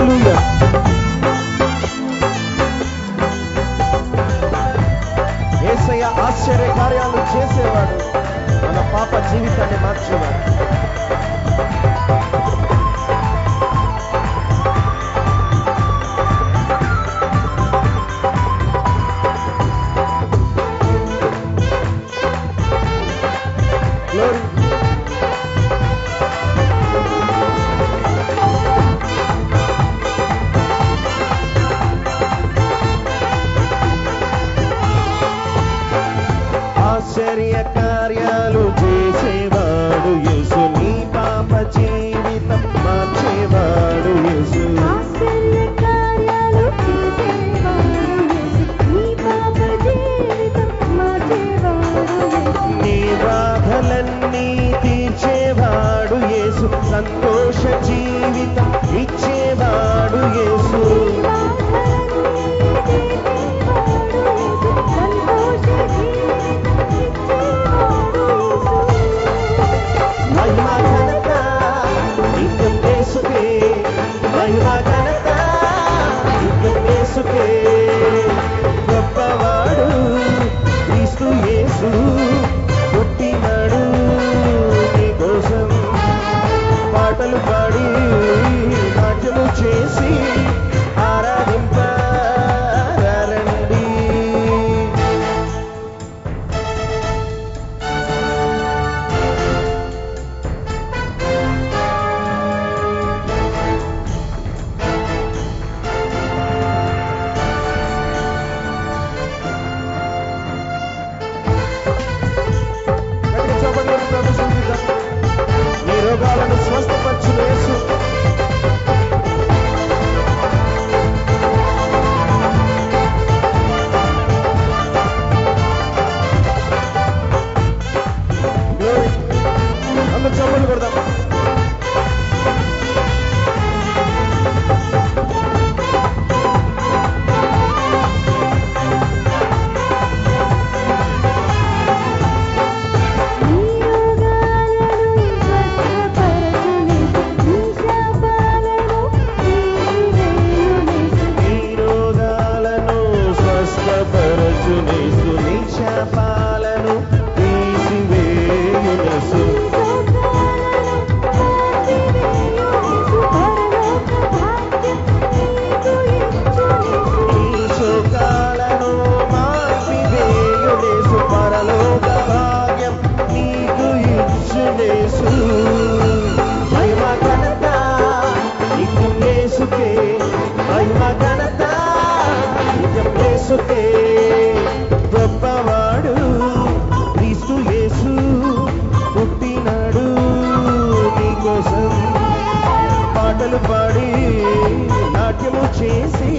హల్లెలూయా. యేసయ్య ఆశ్చర్య కార్యాలు చేసేవాడు, మన పాప జీవితాన్ని మార్చేవాడు. ఆశ్చర్య కార్యాలు చేసేవాడు యేసు, నీ పాప జీవితం మార్చేవాడు యేసు. ఆశ్చర్య కార్యాలు చేసేవాడు యేసు, నీ పాప జీవితం మార్చేవాడు యేసు. నీ బాధలన్నీ తీర్చేవాడు యేసు, సంతోష జీవితం ఇచ్చేవాడు యేసు. మహిమా ఘనత నిత్యం యేసుకే, మహిమా ఘనత నిత్యం యేసుకే. గొప్పవాడు క్రీస్తు యేసు, పుట్టినాడు నీ కోసం. పాటలు పాడి నాట్యము చేసి ఆరాధింపరండి. నీ రోగాలను స్వస్థపరచు యేసు. అందరూ చప్పట్లు కొడదాం. నీ రోగాలను స్వస్థపరచు యేసు, నీ శాపాలను తీసివేయు యేసు. నీ శోకాలను మార్పివేయు యేసు, పరలోక భాగ్యం నీకు ఇచ్చు యేసు. మహిమా ఘనత నిత్యం యేసుకే, మహిమా ఘనత నిత్యం యేసుకే. గొప్పవాడు క్రీస్తు యేసు, పుట్టినాడు నీ కోసం. పాటలు పాడి నాట్యము చేసి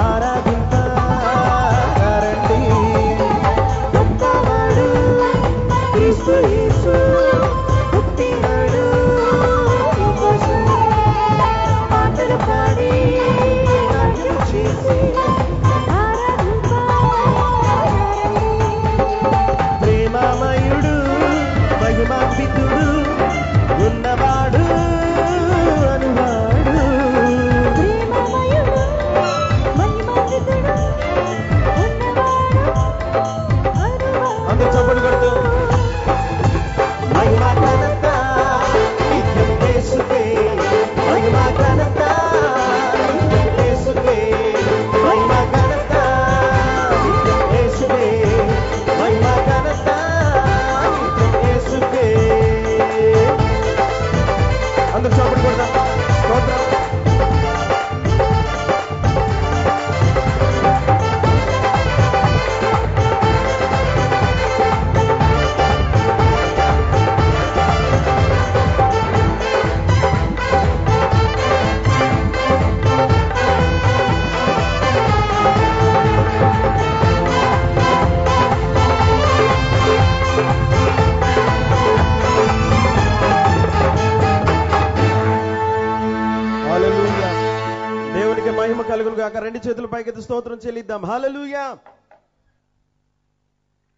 ఆరాధింపరండి. గొప్పవాడు క్రీస్తు యేసు, పుట్టినాడు నీ కోసం. పాటలు పాడి నాట్యం చేసి ప్రేమామయుడు మహిమాన్వితుడు ఉన్నవాడు అనువాడు. అందరూ చప్పట్లు కొడుతూ మహిమా ఘనత నిత్యం యేసుకే, మహిమా ఘనత నిత్యం యేసుకే, మహిమా ఘనత నిత్యం యేసుకే, మహిమా ఘనత నిత్యం యేసుకే. అందరూ చప్పట్లు కొడదాం. స్తోత్రం. హల్లెలూయా. దేవునికి మహిమ కలుగును గాక. రెండు చేతుల పైకెత్తి స్తోత్రం చెల్లిద్దాం. హల్లెలూయా.